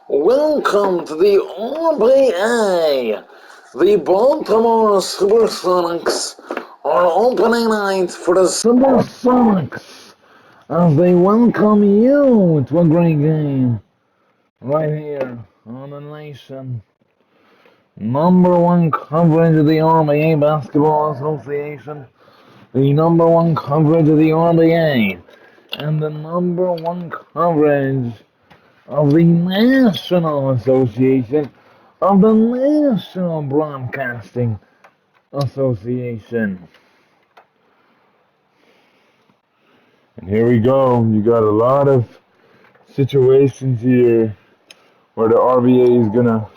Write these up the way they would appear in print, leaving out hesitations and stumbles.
Welcome to the RBA. The Baltimore Supersonics are opening night for the Supersonics as they welcome you to a great game right here on the nation. Number one coverage of the RBA Basketball Association, the number one coverage of the RBA, and the number one coverage of the National Association of the National Broadcasting Association. And here we go. You got a lot of situations here where the RBA is gonna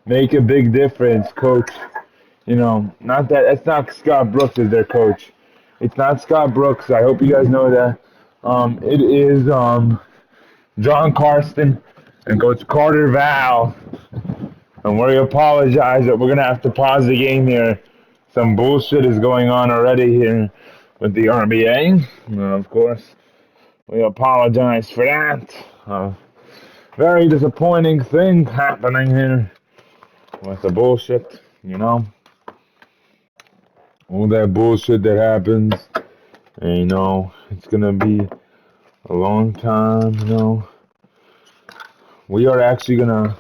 make a big difference, coach. You know, not that it's not Scott Brooks as their coach. It's not Scott Brooks. I hope you guys know that. It is John Carston and Coach Carter Val. And we apologize that we're going to have to pause the game here. Some bullshit is going on already here with the RBA. Of course, we apologize for that. Very disappointing thing happening here with the bullshit, you know. All that bullshit that happens. And, you know, it's going to be a long time, you know. We are actually going to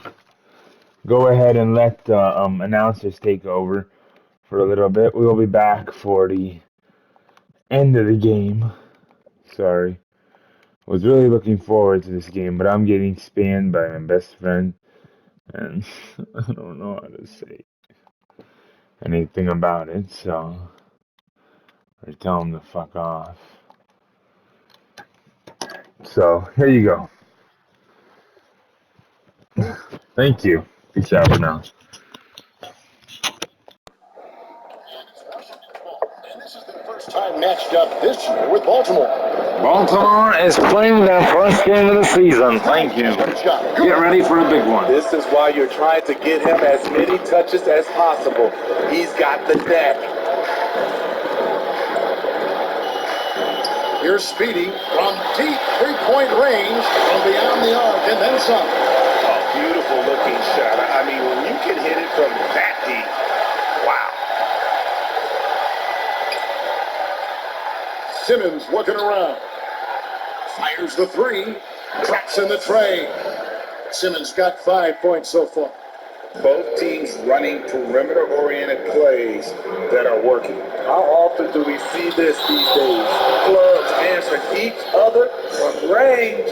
go ahead and let announcers take over for a little bit. We will be back for the end of the game. Sorry. Was really looking forward to this game, but I'm getting spammed by my best friend, and I don't know how to say anything about it, so I tell him to fuck off. So, here you go. Thank you. Peace out for now. Time matched up this year with Baltimore. Baltimore is playing their first game of the season. Thank you. Get ready for a big one. This is why you're trying to get him as many touches as possible. He's got the knack. Here's Speedy from deep three-point range from beyond the arc and then some. Oh, beautiful looking shot. I mean, when you can hit it from that deep, wow. Simmons looking around. Fires the three. Drops in the tray. Simmons got 5 points so far. Both teams running perimeter-oriented plays that are working. How often do we see this these days? Clubs answering each other from range.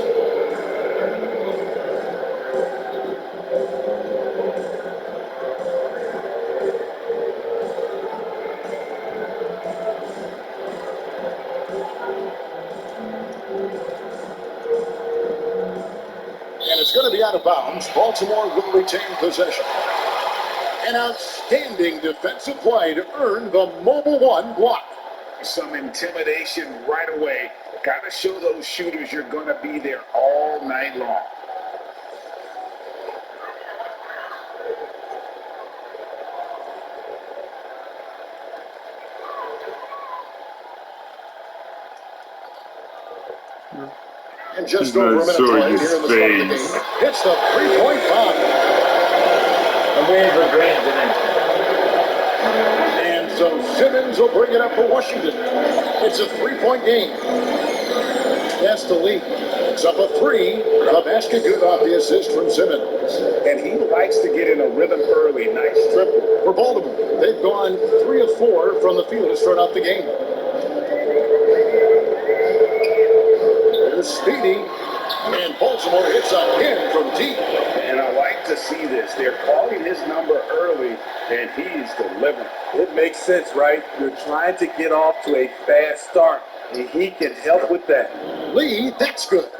And it's going to be out of bounds. Baltimore will retain possession. An outstanding defensive play to earn the mobile one block. Some intimidation right away. Got to show those shooters you're going to be there all night long. And just over a minute played here in the start of the game. Hits the three-point bomb. And so Simmons will bring it up for Washington. It's a three-point game. That's the lead. It's up a three. The basket good off the assist from Simmons. And he likes to get in a rhythm early. Nice triple. For Baltimore, they've gone 3 of 4 from the field to start out the game. There's Speedy. And Baltimore hits a pin from deep. And I like to see this. They're calling his number early, and he's delivering. It makes sense, right? You're trying to get off to a fast start, and he can help with that. Lee, that's good.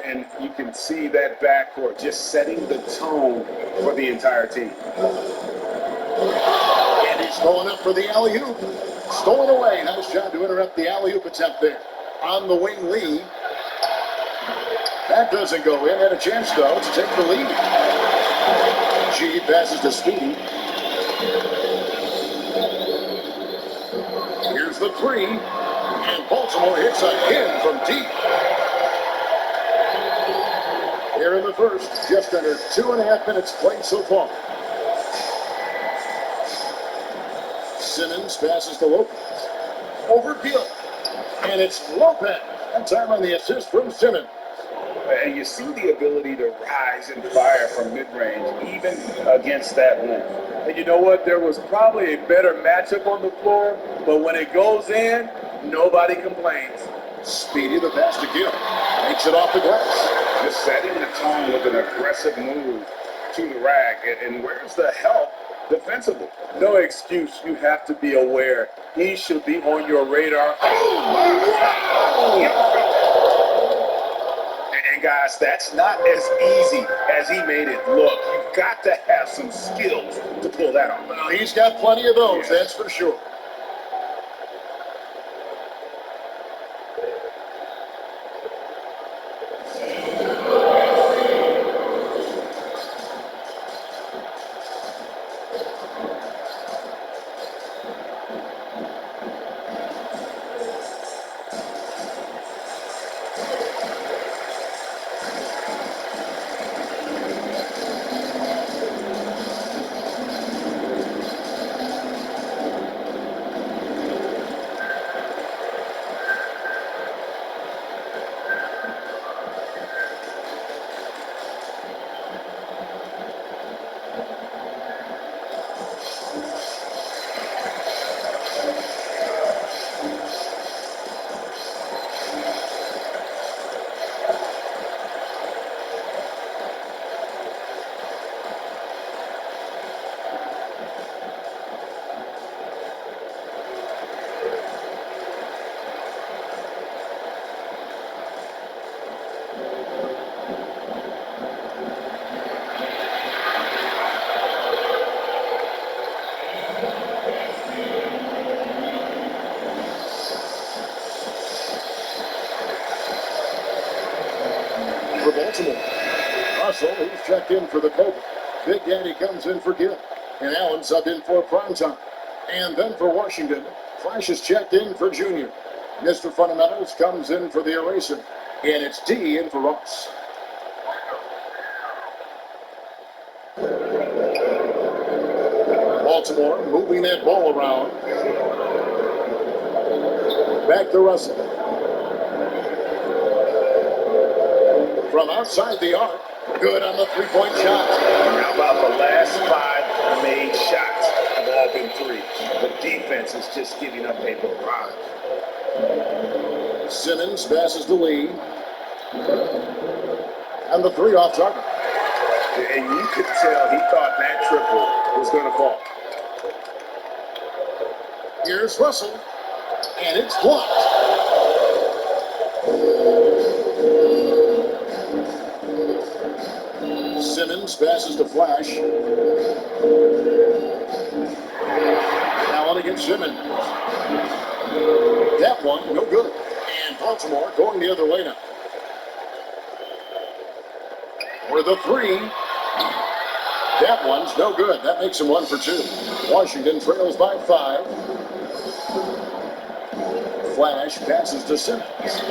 And you can see that backcourt just setting the tone for the entire team. And he's going up for the alley-oop. Stolen away. Nice job to interrupt the alley-oop attempt there. On the wing, Lee. That doesn't go in. Had a chance, though, to take the lead. G passes to Speedy. Here's the three. And Baltimore hits a pin from deep. Here in the first, just under 2.5 minutes played so far. Simmons passes to Lopez. Over Gill. And it's Lopez. And time on the assist from Simmons. And you see the ability to rise and fire from mid-range, even against that length. And you know what? There was probably a better matchup on the floor, but when it goes in, nobody complains. Speedy, the pass to Gill. Makes it off the glass. Just setting the tone with an aggressive move to the rack. And where's the help defensively? No excuse. You have to be aware. He should be on your radar. Oh, wow! And guys, that's not as easy as he made it look. You've got to have some skills to pull that off. Well, he's got plenty of those, that's for sure. For Baltimore, Russell, he's checked in for the Cobra. Big Daddy comes in for Gill. And Allen subbed in for Primetime. And then for Washington, Flash is checked in for Junior. Mr. Fundamentals comes in for the Eraser. And it's D in for Ross. Baltimore moving that ball around. Back to Russell. From outside the arc. Good on the three-point shot. How about the last 5 made shots have all been threes? The defense is just giving up a barrage. Simmons passes the lead. And the three off target. And you could tell he thought that triple was going to fall. Here's Russell. And it's blocked. Simmons passes to Flash. Allen against Simmons. That one, no good. And Baltimore going the other way now. For the three. That one's no good. That makes him 1 for 2. Washington trails by 5. Flash passes to Simmons.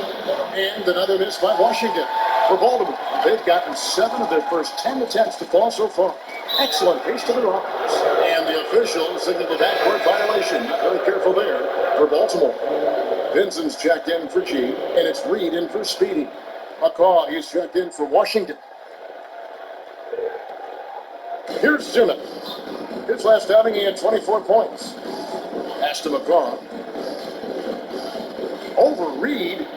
And another miss by Washington. For Baltimore, they've gotten 7 of their first 10 attempts to fall so far. Excellent pace to their offense. And the official signaled a backcourt violation. Not very careful there for Baltimore. Vincent's checked in for G, and it's Reed in for Speedy. McCaw, he's checked in for Washington. Here's Simmons. His last outing, he had 24 points. Pass to McCaw. Over Reed.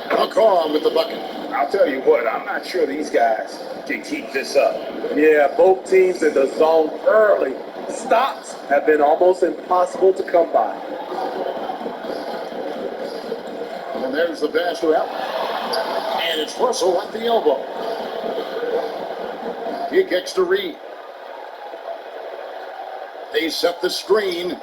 McCaw with the bucket. I'll tell you what, I'm not sure these guys can keep this up. Yeah, both teams in the zone early. Stops have been almost impossible to come by. And there's the pass to Allen. And it's Russell at the elbow. He kicks to Reed. They set the screen.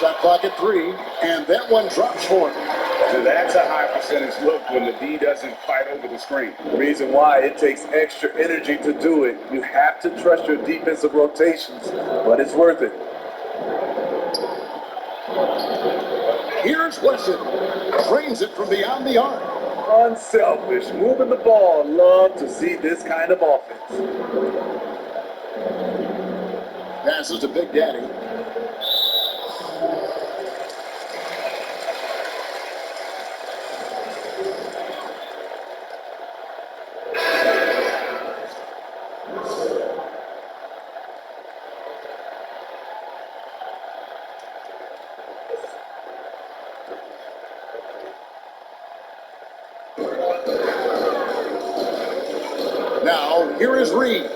Shot clock at 3. And that one drops for him. So that's a high percentage look when the D doesn't fight over the screen. The reason why it takes extra energy to do it. You have to trust your defensive rotations, but it's worth it. Here's Wesson. Drains it from beyond the arc. Unselfish, moving the ball. Love to see this kind of offense. Passes to Big Daddy. Now, here is Reed.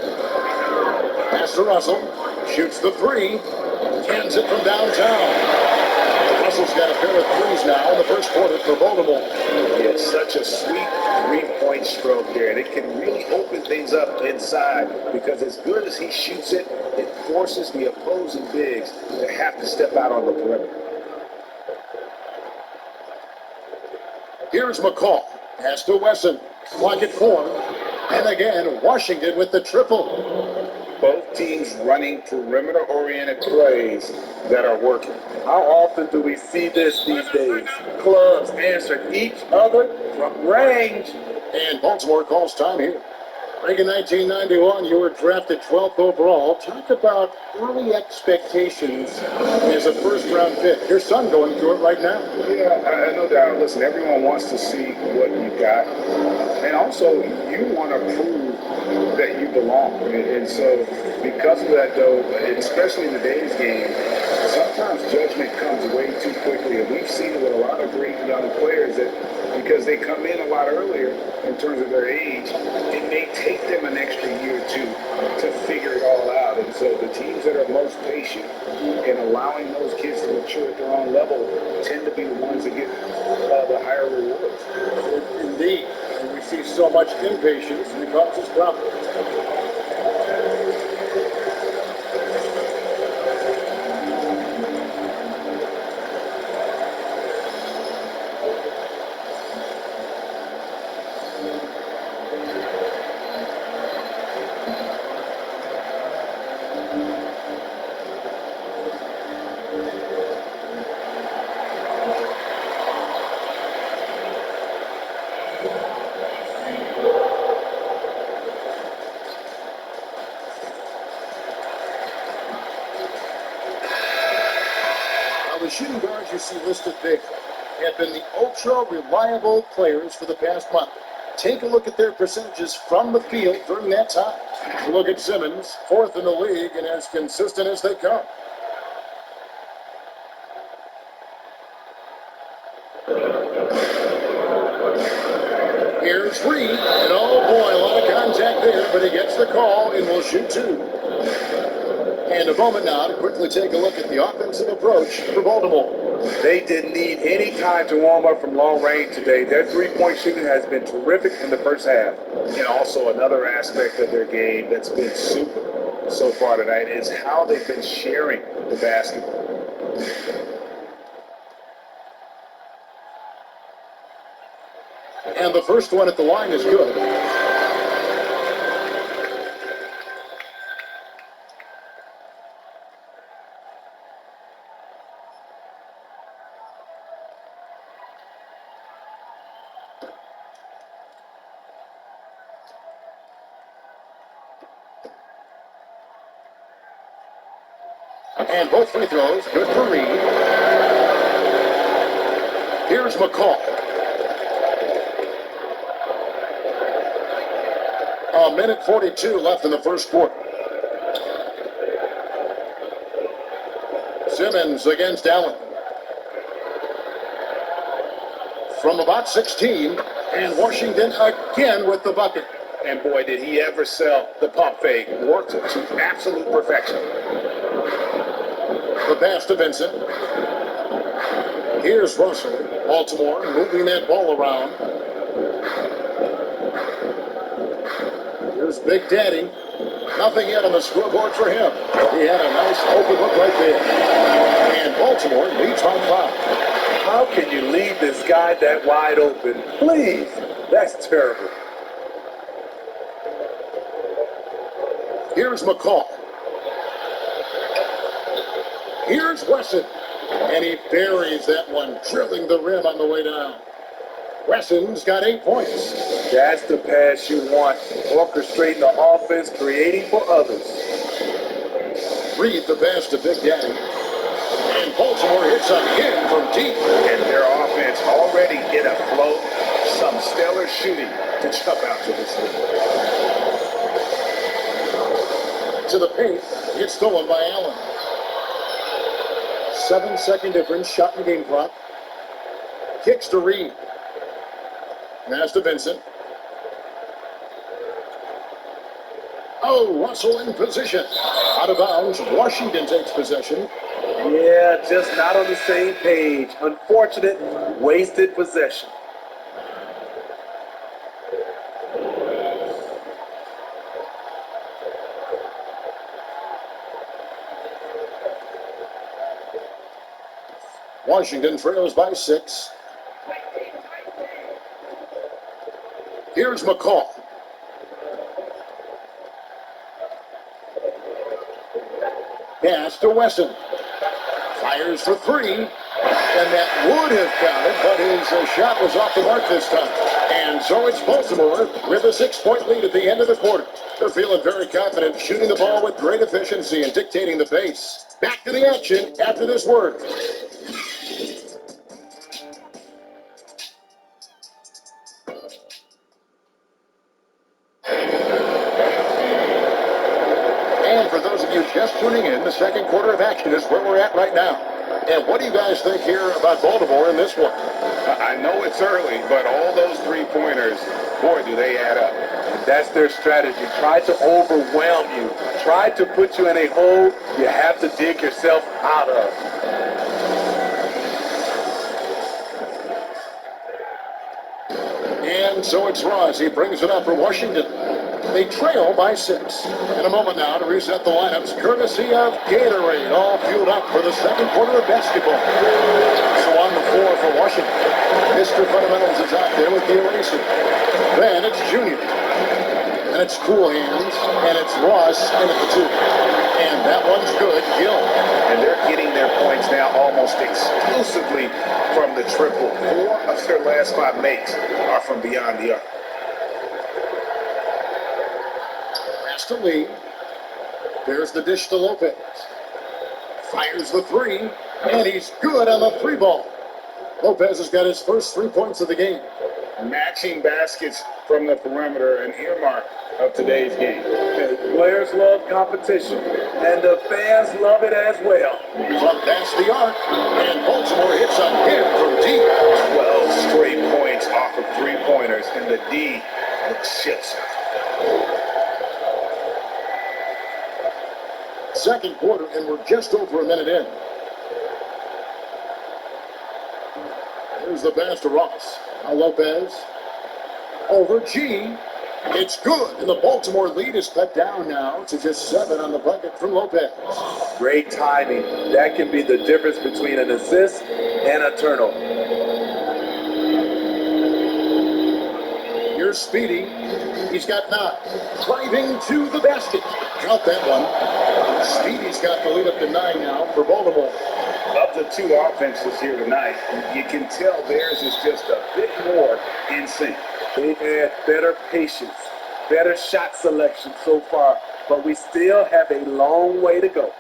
Pass to Russell. Shoots the three. Cans it from downtown. Russell's got a pair of threes now in the first quarter for Baltimore. It's such a sweet three-point stroke there, and it can really open things up inside because as good as he shoots it, it forces the opposing bigs to have to step out on the perimeter. Here's McCall. Pass to Wesson. Clock at 4. And again, Washington with the triple. Both teams running perimeter-oriented plays that are working. How often do we see this these days? Clubs answer each other from range. And Baltimore calls time here. Back in 1991, you were drafted 12th overall. Talk about early expectations as a first-round pick. Your son going through it right now. Yeah, no doubt. Listen, everyone wants to see what you got. And also, you want to prove that you belong. And so, because of that, though, especially in today's game, sometimes judgment comes way too quickly. And we've seen it with a lot of great young players that because they come in a lot earlier in terms of their age, it may take them an extra year or two to figure it all out. And so the teams that are most patient in allowing those kids to mature at their own level tend to be the ones that get the higher rewards. Indeed. And we see so much impatience and it causes problems. The shooting guards you see listed there have been the ultra-reliable players for the past month. Take a look at their percentages from the field during that time. Look at Simmons, 4th in the league and as consistent as they come. Here's Reed, and oh boy, a lot of contact there, but he gets the call and will shoot 2. And a moment now to quickly take a look at the offensive approach for Baltimore. They didn't need any time to warm up from long range today. Their three-point shooting has been terrific in the first half. And also another aspect of their game that's been super so far tonight is how they've been sharing the basketball. And the first one at the line is good. And both free throws, good for Reed. Here's McCall. A minute 42 left in the first quarter. Simmons against Allen. From about 16, and Washington again with the bucket. And boy, did he ever sell the pump fake. Worked it to absolute perfection. The pass to Vincent. Here's Russell. Baltimore moving that ball around. Here's Big Daddy. Nothing yet on the scoreboard for him. He had a nice open look right there. And Baltimore leads by 5. How can you leave this guy that wide open? Please. That's terrible. Here's McCall. Here's Wesson. And he buries that one, drilling the rim on the way down. Wesson's got 8 points. That's the pass you want. Orchestrating the offense, creating for others. Reed the pass to Big Daddy. And Baltimore hits again from deep. And their offense already in a flow. Some stellar shooting to jump out to this lead. To the paint. It's stolen by Allen. 7-second difference. Shot in the game clock. Kicks to Reed. Pass to Vincent. Oh, Russell in position. Out of bounds. Washington takes possession. Yeah, just not on the same page. Unfortunate, wasted possession. Washington trails by 6. Here's McCall. Pass to Wesson. Fires for 3. And that would have counted, but his shot was off the mark this time. And so it's Baltimore with a 6-point lead at the end of the quarter. They're feeling very confident, shooting the ball with great efficiency and dictating the pace. Back to the action after this word. And for those of you just tuning in, the second quarter of action is where we're at right now. And what do you guys think here about Baltimore in this one? I know it's early, but all those three-pointers, boy, do they add up. And that's their strategy. Try to overwhelm you. Try to put you in a hole you have to dig yourself out of. And so it's Ross. He brings it up for Washington. They trail by 6. In a moment now to reset the lineups, courtesy of Gatorade, all fueled up for the second quarter of basketball. So on the floor for Washington, Mr. Fundamentals is out there with the eraser. Then it's Junior. And it's Cool Hands. And it's Ross in at the 2. And that one's good. Gill. And they're getting their points now almost exclusively from the triple. 4 of their last 5 makes are from beyond the arc. Pass to Lee. There's the dish to Lopez. Fires the 3. And he's good on the 3 ball. Lopez has got his first 3 points of the game. Matching baskets from the perimeter, an earmark of today's game. The players love competition, and the fans love it as well. From past the arc, and Baltimore hits again from deep. 12 straight points off of 3-pointers, and the D looks chips. Second quarter, and we're just over a minute in. Here's the pass to Ross. Now Lopez. Over G. It's good, and the Baltimore lead is cut down now to just 7 on the bucket from Lopez. Great timing. That can be the difference between an assist and a turnover. Here's Speedy. He's got 9. Driving to the basket. Count that one. Speedy's got the lead up to 9 now for Baltimore. Of the 2 offenses here tonight, you can tell theirs is just a bit more in sync. They've had better patience, better shot selection so far, but we still have a long way to go.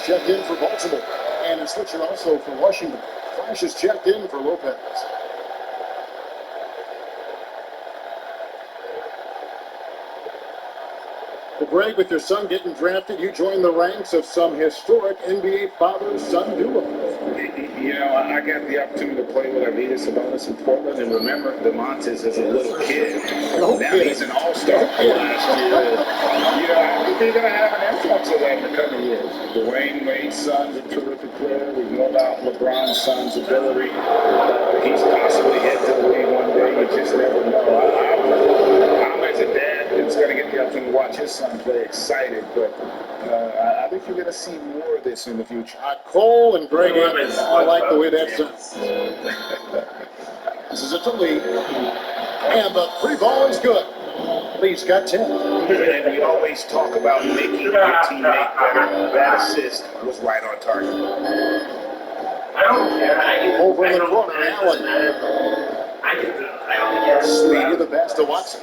checked in for Baltimore. And a switcher also for Washington. Flash is checked in for Lopez. Well, Greg, with your son getting drafted, you join the ranks of some historic NBA father-son duos. You know, I got the opportunity to play with Arvidas Sabonis in Portland, and remember DeMontis as a little kid. Now he's an all-star last year. You know, I think they're going to have an influx of that in the coming years. Dwayne Wade's son's a terrific player. We know about LeBron's son's ability. He's possibly head to the league one day. You just never know. I'm as a dad that's going to get the opportunity to watch his son play excited, but I think you're going to see more of this in the future. Cole and Greg Evans. I like the way that sounds. This is a lead. And the free ball is good. Lee's got 10. And we always talk about making your teammate better. That assist was right on target. Over in the corner, Allen. Speed to the pass to Watson.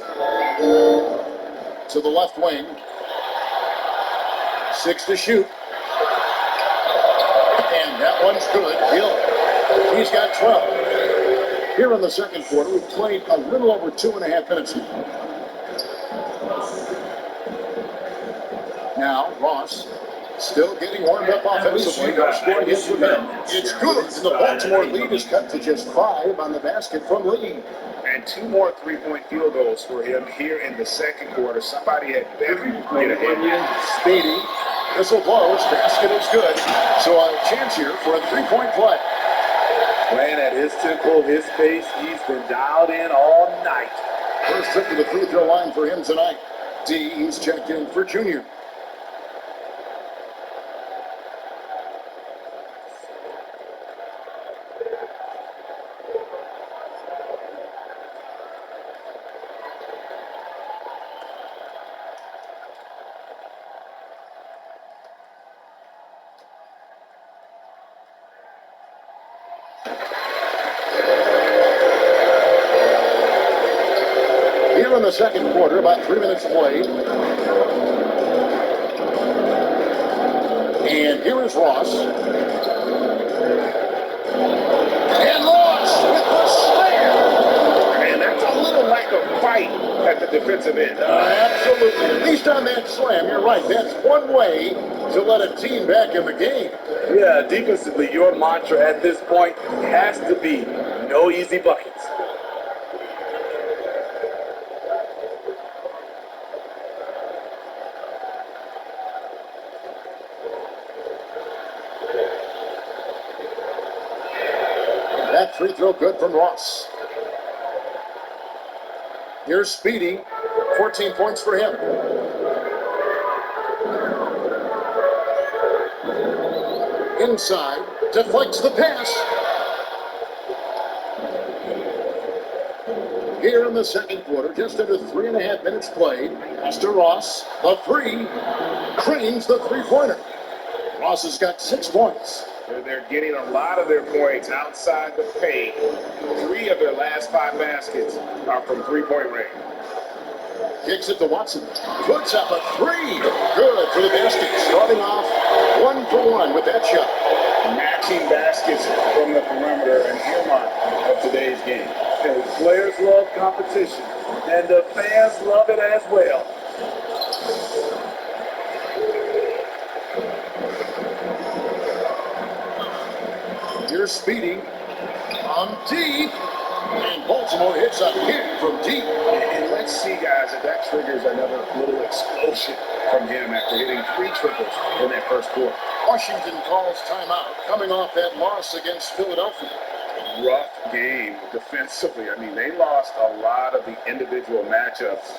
To the left wing. 6 to shoot. And that one's good. Hill. He's got 12. Here in the second quarter, we've played a little over 2.5 minutes. Now, Ross still getting warmed up offensively. No scoring hits with him. It's good. And the Baltimore lead is cut to just 5 on the basket from Lee. And 2 more three-point field goals for him here in the second quarter. Somebody had better get ahead. Speedy. Whistle blows. Basket is good. So a chance here for a 3-point play. Playing at his tempo, his pace. He's been dialed in all night. First trip to the free throw line for him tonight. D, he's checked in for Junior. Here in the second quarter, about 3 minutes played. And here is Ross. And Ross with the slam. And that's a little lack of fight at the defensive end. Absolutely. At least on that slam, you're right. That's one way to let a team back in the game. Yeah, defensively, your mantra at this point has to be no easy buckets. That free throw good from Ross. Here's Speedy. 14 points for him. Inside. Deflects the pass. Here in the second quarter, just under 3.5 minutes played. Pass to Ross. The three. Cranes the three-pointer. Ross has got 6 points. They're getting a lot of their points outside the paint. 3 of their last 5 baskets are from three-point range. Kicks it to Watson. Puts up a 3. Good for the basket. Starting off 1 for 1 with that shot. Matching baskets from the perimeter, an earmark of today's game. And players love competition, and the fans love it as well. Here's Speedy on deep, and Baltimore hits a hit from deep. And let's see, guys, if that triggers another little explosion from him after hitting 3 triples in that first quarter. Washington calls timeout, coming off that loss against Philadelphia. Rough game defensively. I mean, they lost a lot of the individual matchups,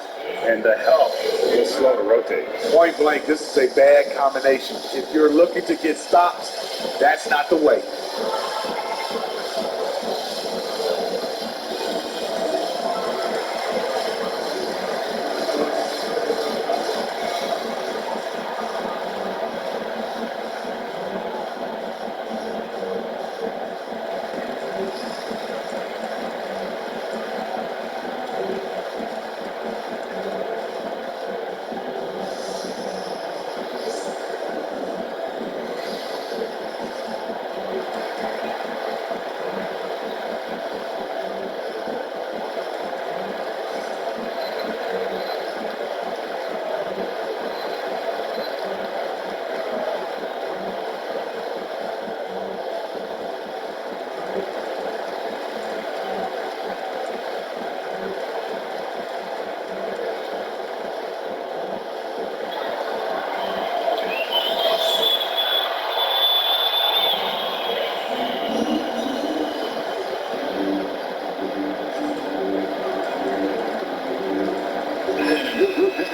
and the help was slow to rotate. Point blank, this is a bad combination. If you're looking to get stops, that's not the way.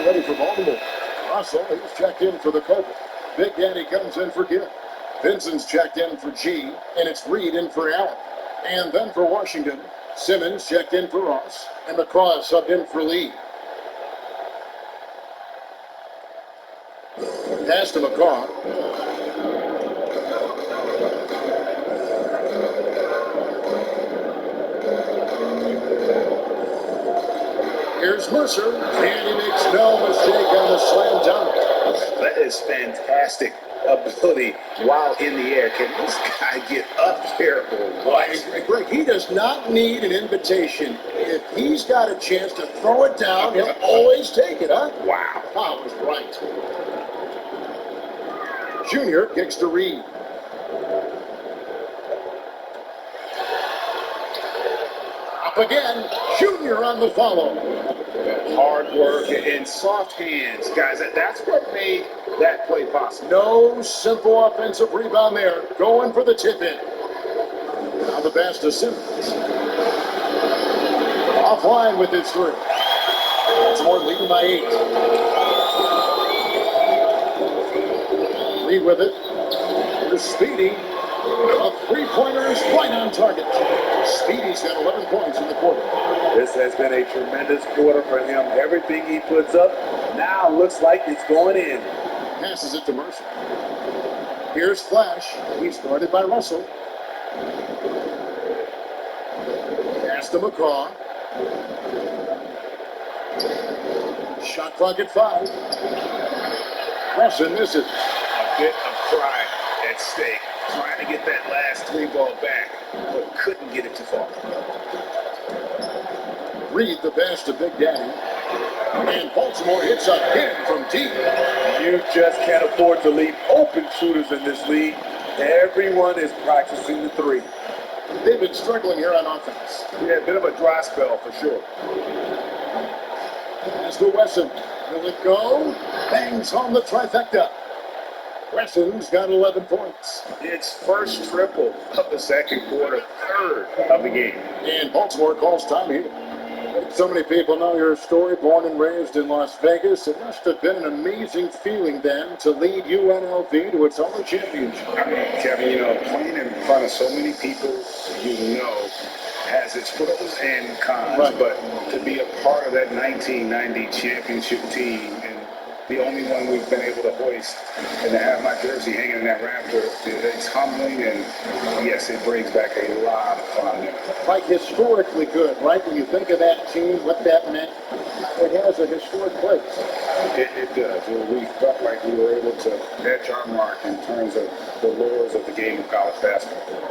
getting ready for Baltimore. Russell, he's checked in for the Cobra. Big Daddy comes in for Gibb. Vincent's checked in for G, and it's Reed in for Allen. And then for Washington, Simmons checked in for Ross, and McCraw subbed in for Lee. Pass to McCraw. Here's Mercer, and he makes no mistake on the slam dunk. That is fantastic ability while in the air. Can this guy get up there or what? Greg, he does not need an invitation. If he's got a chance to throw it down, he'll always take it, huh? Wow. Pop was right. Junior kicks to Reed. Up again, Junior on the follow. Hard work and soft hands, guys. That's what made that play possible. No simple offensive rebound there. Going for the tip in. Now the pass to Simmons. Offline with his three. Baltimore leading by 8. Lead with it. Here's Speedy. A three-pointer is right on target. Speedy's got 11 points in the quarter. This has been a tremendous quarter for him. Everything he puts up now looks like it's going in. Passes it to Mercer. Here's Flash. He's guarded by Russell. Pass to McCraw. Shot clock at 5. Russell misses. A bit of pride at stake. Trying to get that last 3 ball back, but couldn't get it to fall. Reed the pass to Big Daddy. And Baltimore hits again from deep. You just can't afford to leave open shooters in this league. Everyone is practicing the 3. They've been struggling here on offense. Yeah, a bit of a dry spell for sure. Pass to Wesson. Will it go? Bangs home the trifecta. Wesson's got 11 points. It's first triple of the second quarter, third of the game. And Baltimore calls time here. So many people know your story, born and raised in Las Vegas. It must have been an amazing feeling then to lead UNLV to its only championship. I mean, Kevin, playing in front of so many people has its pros and cons. Right. But to be a part of that 1990 championship team and the only one we've been able to hoist and to have my jersey hanging in that rafter, it's humbling, and yes, it brings back a lot of fun. Like historically good, right? When you think of that team, what that meant, it has a historic place. It does. We felt like we were able to etch our mark in terms of the lures of the game of college basketball.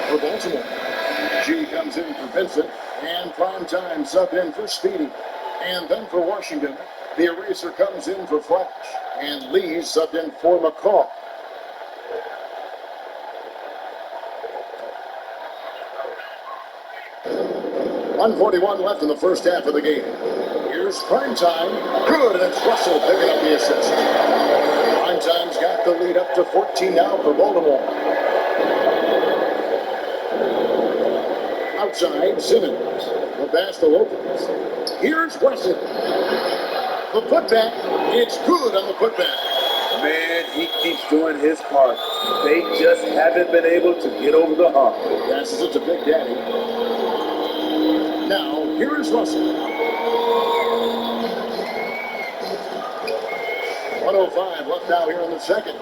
For Baltimore, G comes in for Vincent, and Primetime subbed in for Speedy. And then for Washington, the eraser comes in for Flash, and Lee subbed in for McCaw. .141 left in the first half of the game. Here's Primetime. Good, and it's Russell picking up the assist. Primetime's got the lead up to 14 now for Baltimore. Outside, Simmons. The pass to Lopez. Here's Wesson. The putback. It's good on the putback. Man, he keeps doing his part. They just haven't been able to get over the hump. Passes it to Big Daddy. Now, here is Russell. 1:05 left now here in the second.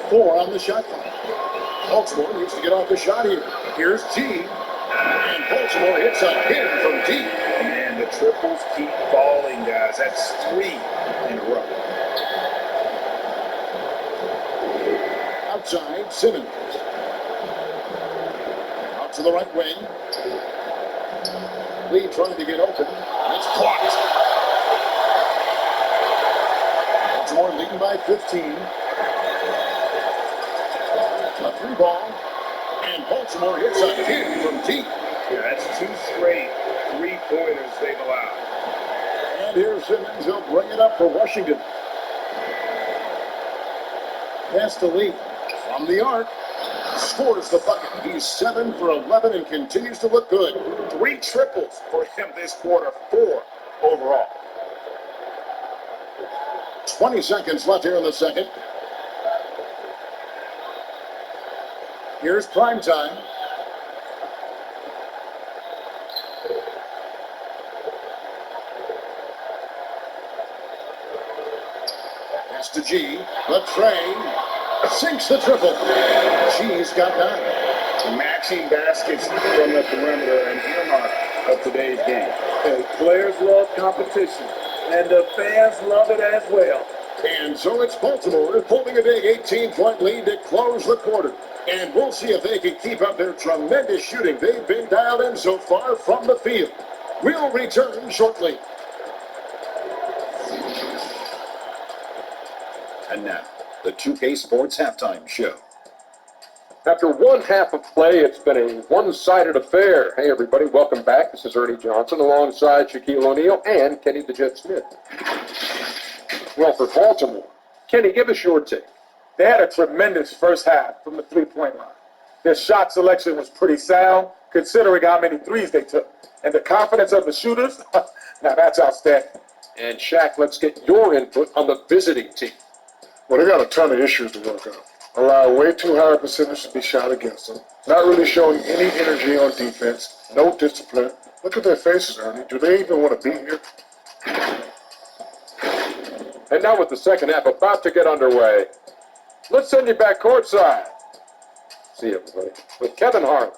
4 on the shot clock. Baltimore needs to get off the shot here. Here's G. And Baltimore hits again from deep. And the triples keep falling, guys. That's 3 in a row. Outside, Simmons. Out to the right wing. Lee trying to get open. It's blocked. Baltimore leading by 15. A 3 ball. And Baltimore hits again from deep. Yeah, that's 2 straight 3-pointers they've allowed. And here's Simmons. He'll bring it up for Washington. Pass to Lee. From the arc. Scores the bucket. He's 7 for 11 and continues to look good. 3 triples for him this quarter, 4 overall. 20 seconds left here in the second. Here's prime time. Pass to G. The tray. Sinks the triple. G's got 9. Matching baskets from the perimeter, an earmark of today's game. Players love competition, and the fans love it as well. And so it's Baltimore holding a big 18-point lead to close the quarter. And we'll see if they can keep up their tremendous shooting they've been dialed in so far from the field. We'll return shortly. And now, the 2K Sports Halftime Show. After one half of play, it's been a one-sided affair. Hey, everybody, welcome back. This is Ernie Johnson alongside Shaquille O'Neal and Kenny the Jet Smith. Well, for Baltimore, Kenny, give us your take. They had a tremendous first half from the three-point line. Their shot selection was pretty sound, considering how many threes they took. And the confidence of the shooters, now that's outstanding. And Shaq, let's get your input on the visiting team. Well, they got a ton of issues to work out. Allow way too high a percentage to be shot against them. Not really showing any energy on defense. No discipline. Look at their faces, Ernie. Do they even want to be here? And now with the second half about to get underway, let's send you back courtside. See you, everybody. With Kevin Harlan.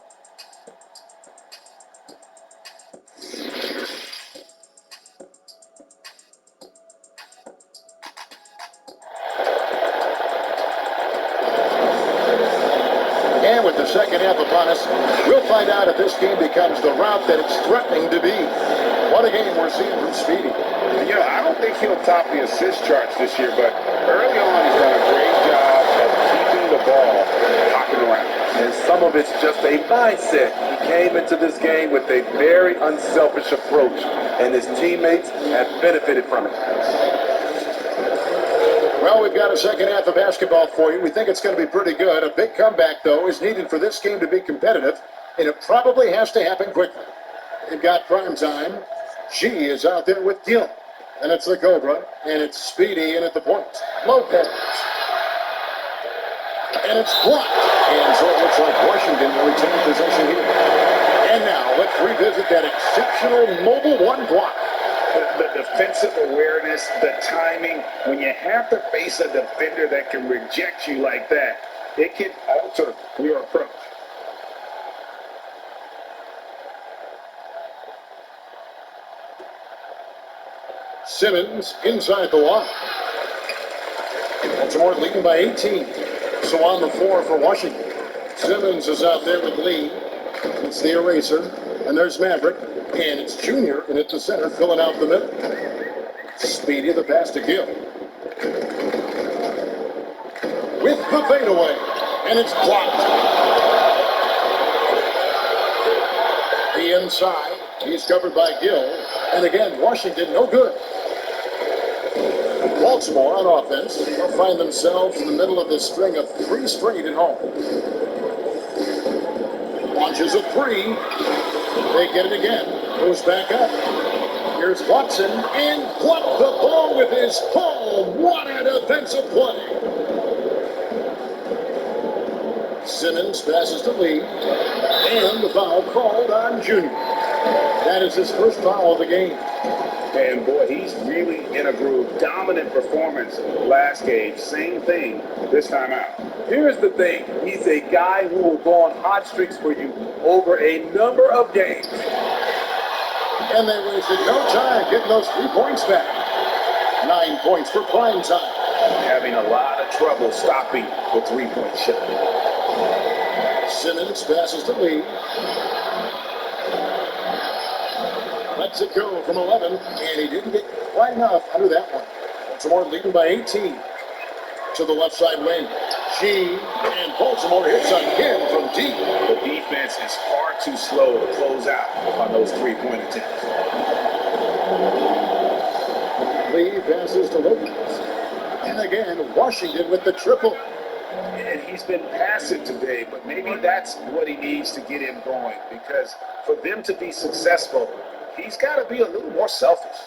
And with the second half upon us, we'll find out if this game becomes the route that it's threatening to be. What a game we're seeing from Speedy. Yeah, I don't think he'll top the assist charts this year, but early on he's done a great job of keeping the ball hopping around. And some of it's just a mindset. He came into this game with a very unselfish approach, and his teammates have benefited from it. Well, we've got a second half of basketball for you. We think it's going to be pretty good. A big comeback, though, is needed for this game to be competitive, and it probably has to happen quickly. They've got prime time. G is out there with Gill. And it's the Cobra, and it's Speedy in at the point. Lopez. And it's blocked. And so it looks like Washington will retain possession here. And now let's revisit that exceptional mobile one block. The defensive awareness, the timing, when you have to face a defender that can reject you like that, it can alter your approach. Simmons inside the line. Baltimore leading by 18. So on the floor for Washington. Simmons is out there with Lee. It's the eraser. And there's Maverick. And it's Junior in at the center, filling out the middle. Speedy the pass to Gill. With the fadeaway. And it's blocked. The inside. He's covered by Gill. And again, Washington no good. Baltimore on offense. They'll find themselves in the middle of this string of 3 straight at home. Launches a 3. They get it again. Goes back up. Here's Watson and blocked the ball with his palm. What a defensive play. Simmons passes to Lee. And the foul called on Junior. That is his first foul of the game. And boy, he's really in a groove. Dominant performance last game. Same thing this time out. Here's the thing. He's a guy who will go on hot streaks for you over a number of games. And they wasted no time getting those 3 points back. 9 points for prime time. Having a lot of trouble stopping the 3-point shot. Simmons passes the lead. Lets it go from 11, and he didn't get quite enough under that one. Baltimore leading by 18. To the left side wing. Gene and Baltimore hits again from deep. The defense is far too slow to close out on those 3-point attempts. Lee passes to Lopez. And again, Washington with the triple. And he's been passive today, but maybe that's what he needs to get him going, because for them to be successful, he's got to be a little more selfish.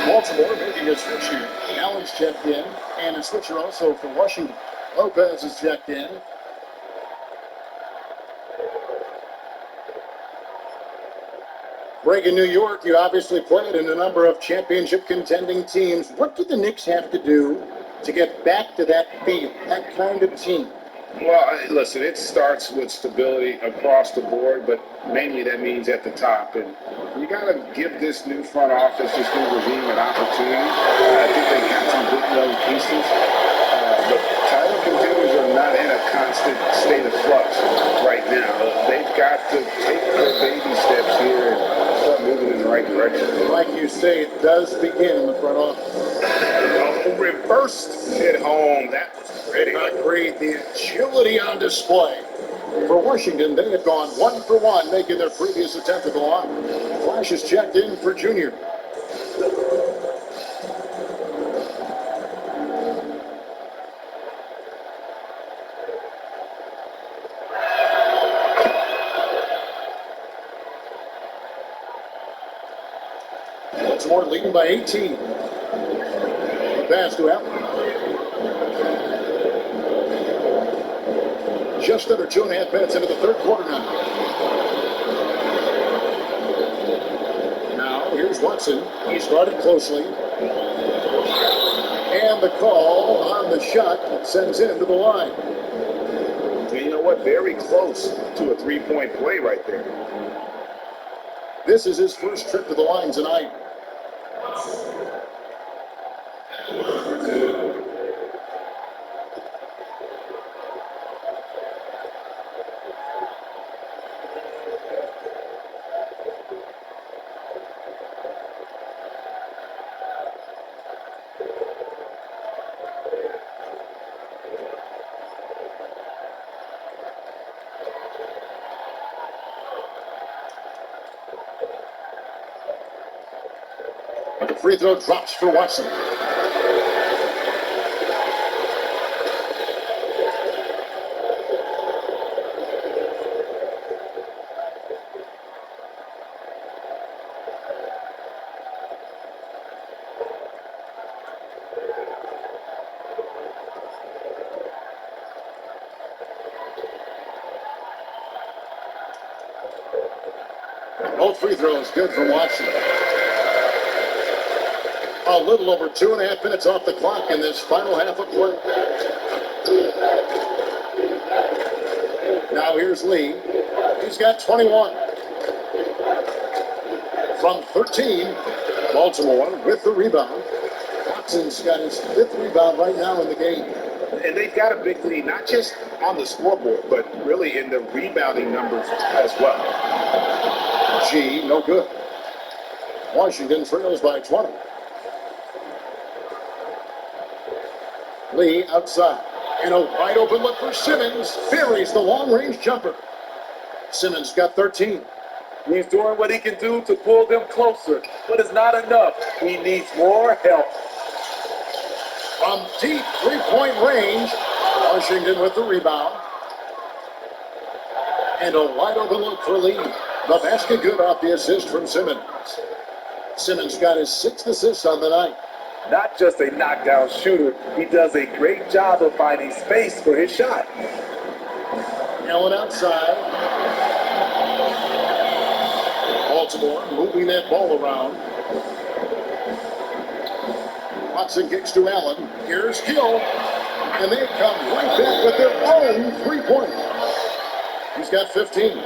Baltimore making a switch here. Allen's checked in, and a switcher also for Washington. Lopez is checked in. Greg, in New York, you obviously played in a number of championship contending teams. What do the Knicks have to do to get back to that feel, that kind of team? Well, listen, it starts with stability across the board, but mainly that means at the top. And you got to give this new front office, this new regime, an opportunity. I think they got some good young pieces. But title contenders are not in a constant state of flux right now. They've got to take their baby steps here and start moving in the right direction. Like you say, it does begin in the front office. Reversed at home. That was pretty. Agreed. The agility on display. For Washington, they had gone 1 for 1, making their previous attempt at the line. Flash is checked in for Junior. Baltimore leading by 18. The pass to Allen. Just under 2.5 minutes into the third quarter now. Now, here's Watson. He started closely. And the call on the shot that sends him to the line. And you know what? Very close to a 3-point play right there. This is his first trip to the line tonight. The free throw drops for Watson. Both free throws good for Watson. A little over 2.5 minutes off the clock in this final half of play. Now here's Lee. He's got 21. from 13. Baltimore with the rebound. Watson's got his 5th rebound right now in the game. And they've got a big lead, not just on the scoreboard, but really in the rebounding numbers as well. G, no good. Washington trails by 20. Lee outside. And a wide open look for Simmons. Buries the long-range jumper. Simmons got 13. He's doing what he can do to pull them closer, but it's not enough. He needs more help. From deep three-point range, Washington with the rebound. And a wide open look for Lee. The basket good off the assist from Simmons. Simmons got his 6th assist on the night. Not just a knockdown shooter, he does a great job of finding space for his shot. Allen outside. Baltimore moving that ball around. Watson kicks to Allen. Here's Hill. And they come right back with their own three-pointer. He's got 15.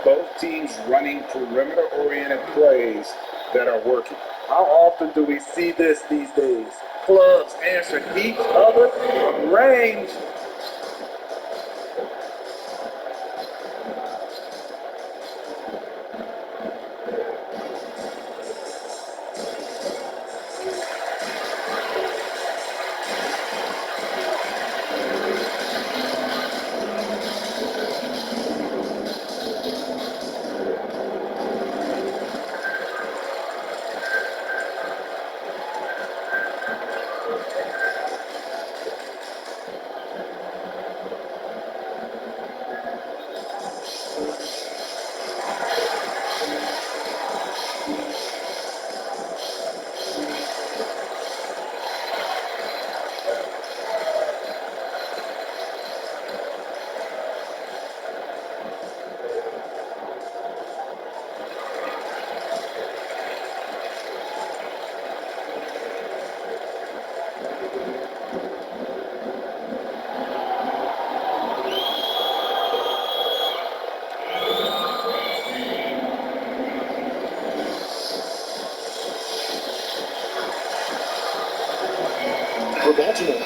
Both teams running perimeter-oriented plays that are working. How often do we see this these days? Clubs answering each other from range. For Baltimore,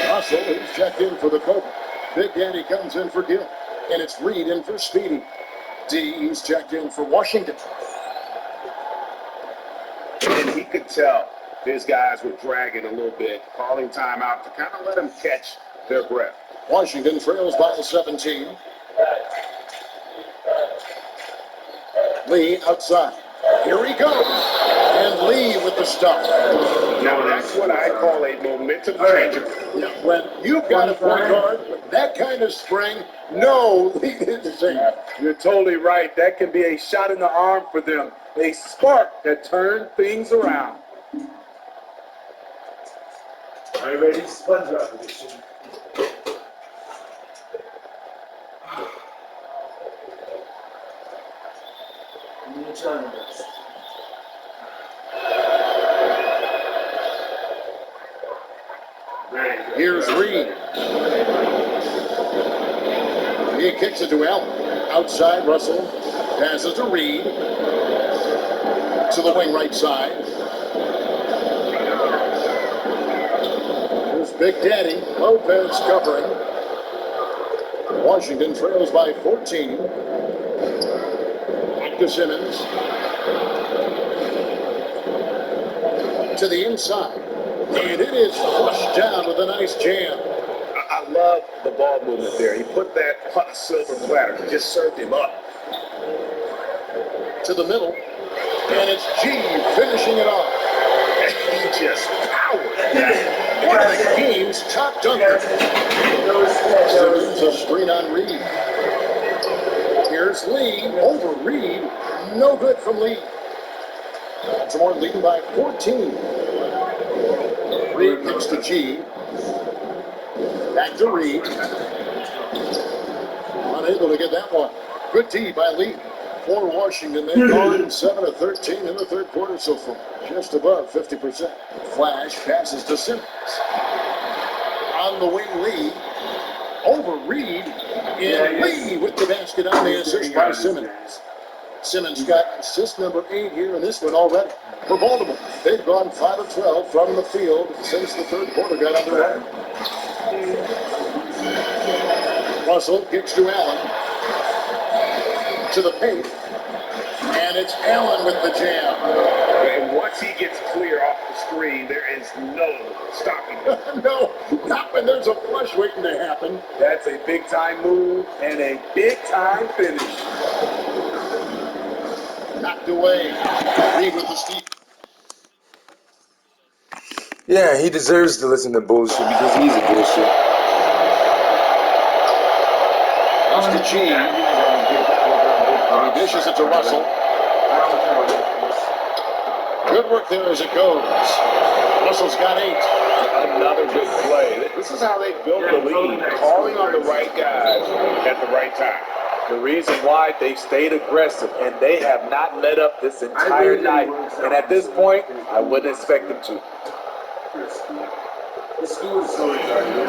Russell is checked in for the Cobra. Big Daddy comes in for Gill. And it's Reed in for Speedy. D, he's checked in for Washington. And he could tell his guys were dragging a little bit, calling timeout to kind of let them catch their breath. Washington trails by 17. Lee outside. Here he goes. And Lee with the stop. Now that's what I call a momentum changer. Yeah, when you've got a point guard with that kind of spring, no lead is safe. You're totally right. That can be a shot in the arm for them. A spark that turned things around. Are you ready? Sponge up position. Here's Reed. He kicks it to Allen. Outside, Russell passes to Reed. To the wing right side. Here's Big Daddy. Lopez covering. Washington trails by 14. Back to Simmons. To the inside. And it is flushed down with a nice jam. I love the ball movement there. He put that on a silver platter. Just served him up. To the middle. And it's G finishing it off. He just powered that. One of the game's top dunkers. Simmons a screen on Reed. Here's Lee over Reed. No good from Lee. Baltimore leading by 14. Reed kicks to G. Back to Reed. Unable to get that one. Good D by Lee. For Washington, they've gone 7 of 13 in the third quarter so far. Just above 50%. Flash passes to Simmons. On the wing, Lee. Over Reed. And Lee with the basket on the assist by Simmons. Simmons got assist number 8 here in this one already. For Baltimore, they've gone 5 of 12 from the field since the third quarter got underway. Russell kicks to Allen. To the paint. And it's Allen with the jam. And once he gets clear off the screen, there is no stopping him. No, not when there's a flush waiting to happen. That's a big-time move and a big-time finish. Knocked away. Reed with the steal. Yeah, he deserves to listen to bullshit because he's a bullshit. It's to G. And he dishes it to Russell. Good work there as it goes. Russell's got 8. Another good play. This is how they built the lead, calling on the right guys at the right time. The reason why they stayed aggressive, and they have not let up this entire night. And at this point, I wouldn't expect them to. The school is so retarded.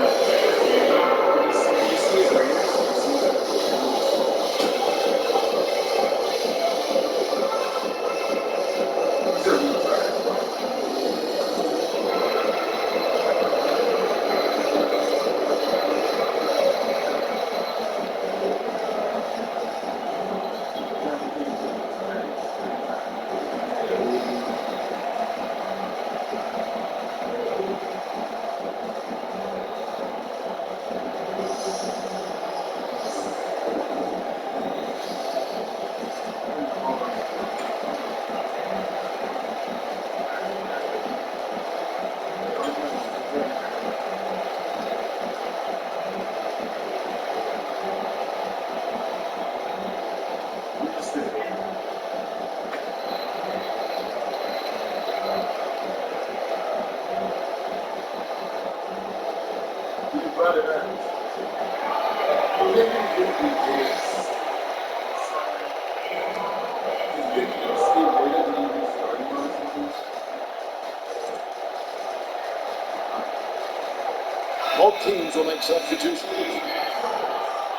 Both teams will make substitutions.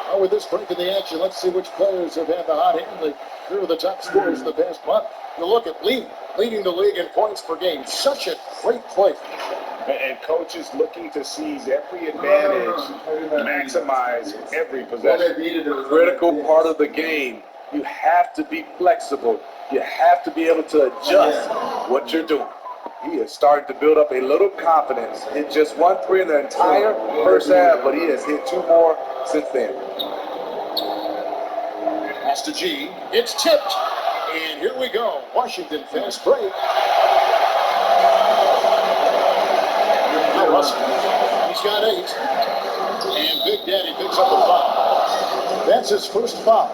Now with this break in the action, let's see which players have had the hot hand. Here are the top scorers in the past month. You look at Lee, leading the league in points per game. Such a great play. And coaches looking to seize every advantage, maximize every possession. Critical part of the game. You have to be flexible. You have to be able to adjust what you're doing. He is starting to build up a little confidence. Hit just 1 3 in the entire first half, but he has hit 2 more since then. Pass to G. It's tipped. And here we go. Washington fast break. Now Russell. He's got 8. And Big Daddy picks up a foul. That's his first foul.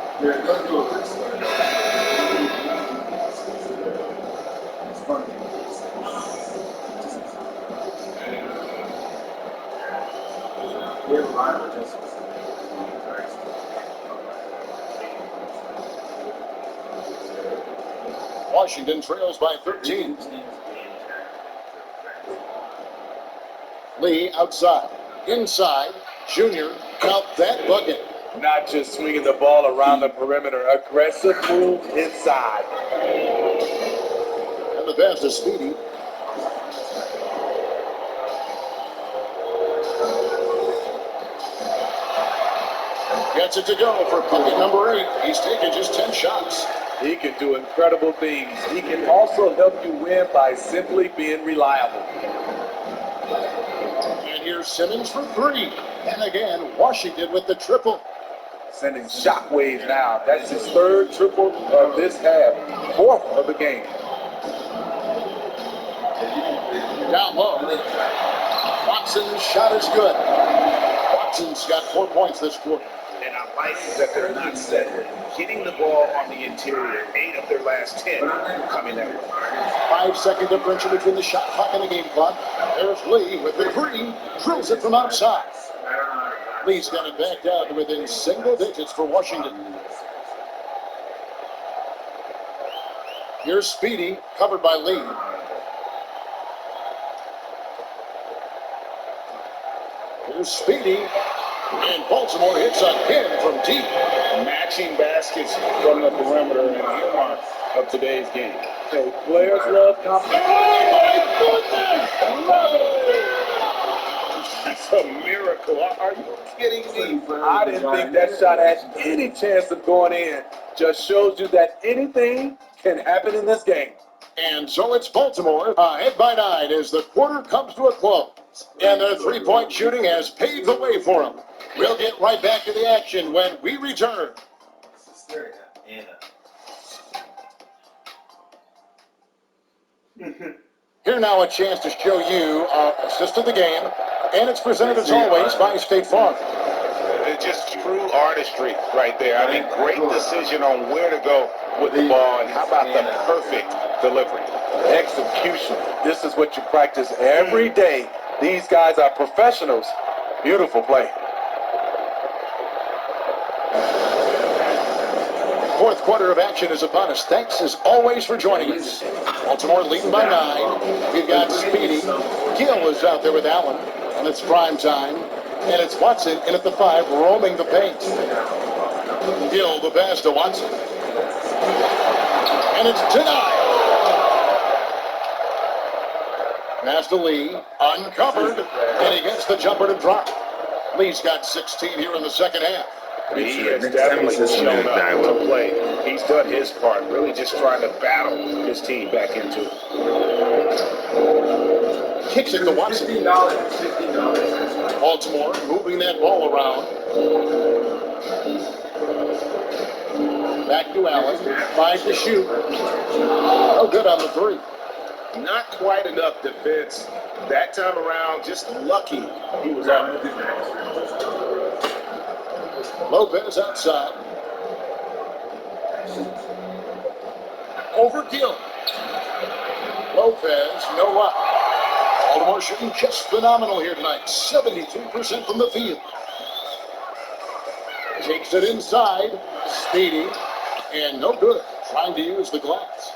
Washington trails by 13. Lee outside. Inside. Junior. Count that bucket. Not just swinging the ball around the perimeter. Aggressive move inside. And the pass is Speedy. Gets it to go for bucket number 8. He's taken just 10 shots. He can do incredible things. He can also help you win by simply being reliable. And here's Simmons for 3. And again, Washington with the triple. Sending shockwaves now. That's his 3rd triple of this half. 4th of the game. Down low. Watson's shot is good. Watson's got 4 points this quarter. And I like that they're not settling. Hitting the ball on the interior. 8 of their last 10 coming that way. 5-second differential between the shot clock and the game clock. There's Lee with the 3. Drills it from outside. Lee's got it back down to within single digits for Washington. Here's Speedy, covered by Lee. Here's Speedy. And Baltimore hits again from deep. Matching baskets from the perimeter and earmark of today's game. Okay, players love competition. Oh my goodness! Love it! That's a miracle. Are you kidding me? I didn't think that shot had any chance of going in. Just shows you that anything can happen in this game. And so it's Baltimore ahead by 9 as the quarter comes to a close. And their three-point shooting has paved the way for them. We'll get right back to the action when we return. Here now a chance to show you our assist of the game. And it's presented as always by State Farm. It's just true artistry right there. I mean, great decision on where to go with the ball, and how about the perfect delivery? Execution. This is what you practice every day. These guys are professionals. Beautiful play. Fourth quarter of action is upon us. Thanks as always for joining us. Baltimore leading by 9. We've got Speedy. Gill is out there with Allen, and it's prime time. And it's Watson in at the 5, roaming the paint. Gill the pass to Watson. And it's denied. Pass to Lee, uncovered, and he gets the jumper to drop. Lee's got 16 here in the second half. He has definitely shown up to play. He's done his part, really just trying to battle his team back into it. Kicks it to Watson. Baltimore moving that ball around. Back to Allen. 5 to shoot. Oh, good on the 3. Not quite enough defense that time around. Just lucky he was on it. Lopez outside. Over Gill. Lopez, no luck. Baltimore shooting just phenomenal here tonight. 72% from the field. Takes it inside. Speedy. And no good. Trying to use the glass.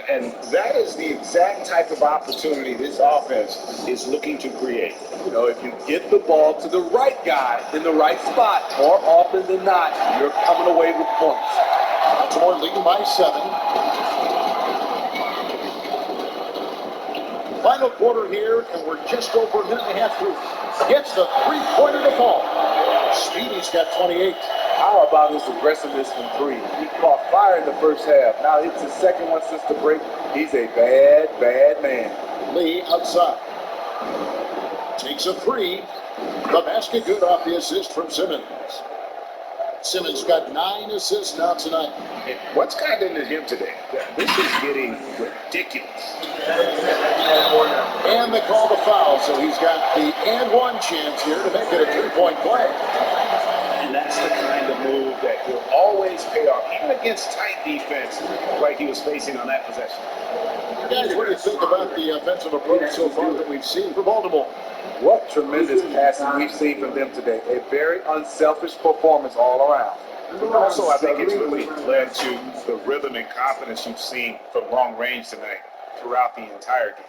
And that is the exact type of opportunity this offense is looking to create. You know, if you get the ball to the right guy in the right spot, more often than not, you're coming away with points. Baltimore leading by 7. Final quarter here, and we're just over a minute and a half through. Gets the three-pointer to fall. Speedy's got 28. How about his aggressiveness from 3? He caught fire in the first half. Now it's his second one since the break. He's a bad, bad man. Lee outside. Takes a 3. The basket good off the assist from Simmons. Simmons got 9 assists now tonight. And what's gotten into him today? This is getting ridiculous. And they call the foul, so he's got the and one chance here to make it a 3-point play. And that's the kind of move that will always pay off, even against tight defense like he was facing on that possession. Guys, what do you think about the offensive approach so far that we've seen for Baltimore? What tremendous passing we've seen from them today. A very unselfish performance all around. Also, I think it's really led to the rhythm and confidence you've seen from long range tonight throughout the entire game.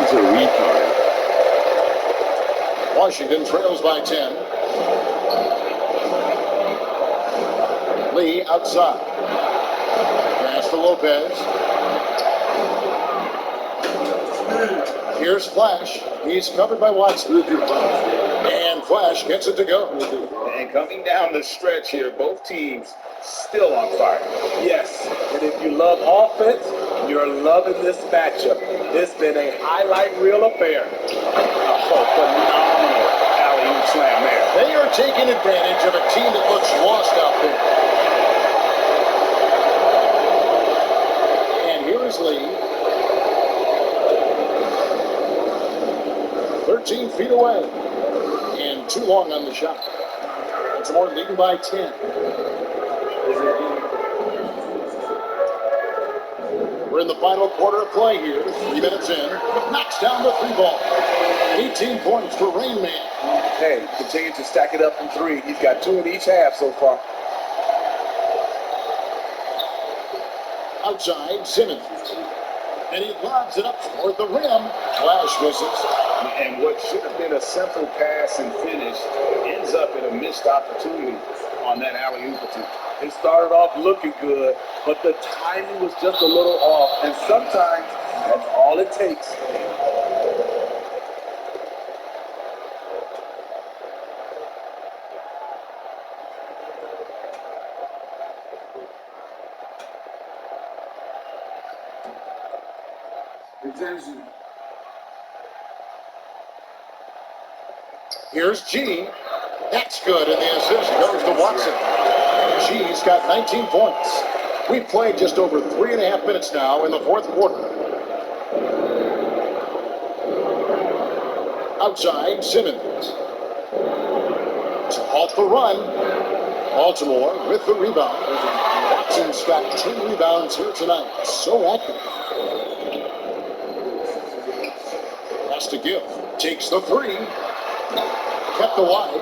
He's a retard. Washington trails by 10. Lee outside. Pass to Lopez. Here's Flash. He's covered by Watson. And Flash gets it to go. And coming down the stretch here, both teams still on fire. Yes, and if you love offense, you're loving this matchup. It's been a highlight reel affair. Oh, phenomenal alley-oop slam there. They are taking advantage of a team that looks lost out there. And here is Lee. 13 feet away. And too long on the shot. Baltimore leading by 10. We're in the final quarter of play here. 3 minutes in. Knocks down the 3 ball. 18 points for Rain Man. Hey, continue to stack it up from 3. He's got 2 in each half so far. Outside, Simmons. And he lobs it up toward the rim. Flash misses. And what should have been a simple pass and finish ends up in a missed opportunity on that alley-oop attempt. It started off looking good, but the timing was just a little off. And sometimes that's all it takes. Attention. Here's G. That's good, and the assist goes to Watson. G's got 19 points. We've played just over 3.5 minutes now in the fourth quarter. Outside, Simmons. To halt the run. Baltimore with the rebound. Watson's got 10 rebounds here tonight. So active. Has to give. Takes the three. Kept alive.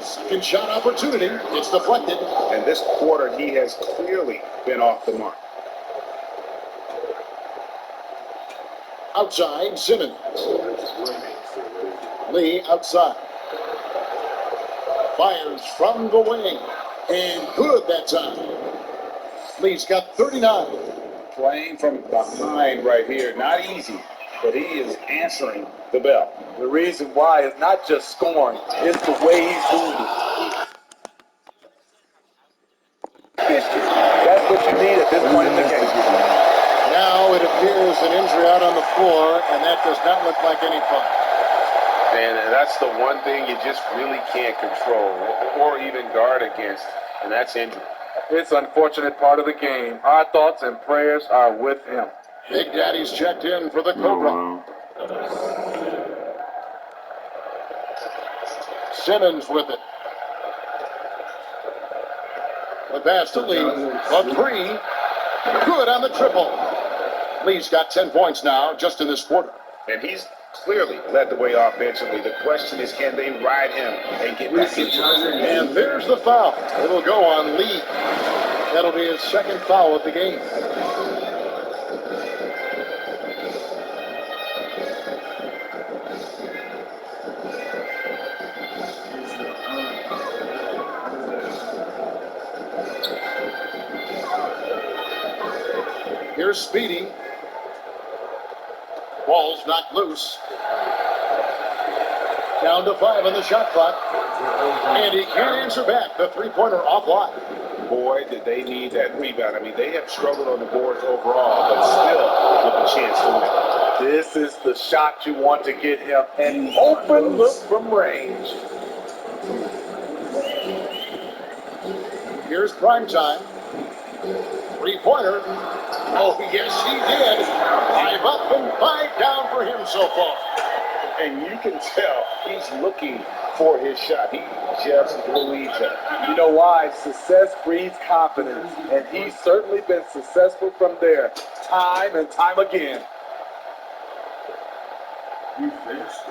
Second shot opportunity. It's deflected. And this quarter, he has clearly been off the mark. Outside, Simmons. Lee outside. Fires from the wing. And good that time. Lee's got 39. Playing from behind right here. Not easy, but he is answering the bell. The reason why is not just scoring, it's the way he's moving. That's what you need at this point in the game. Now it appears an injury out on the floor, and that does not look like any fun. And that's the one thing you just really can't control or even guard against, and that's injury. It's an unfortunate part of the game. Our thoughts and prayers are with him. Big Daddy's checked in for the Cobra. Simmons with it. The pass to Lee. A three. Good on the triple. Lee's got 10 points now just in this quarter. And he's clearly led the way offensively. The question is, can they ride him and get back into it? And there's the foul. It'll go on Lee. That'll be his second foul of the game. Here's Speedy. Ball's knocked loose. Down to 5 on the shot clock. And he can't answer back. The three-pointer offline. Boy, did they need that rebound. I mean, they have struggled on the boards overall, but still with a chance to win. This is the shot you want to get him. An open look from range. Here's prime time. Three-pointer. Oh, yes, he did. 5 up and 5 down for him so far. And you can tell he's looking for his shot. He just believes it. You know why? Success breeds confidence. And he's certainly been successful from there, time and time again. You finished?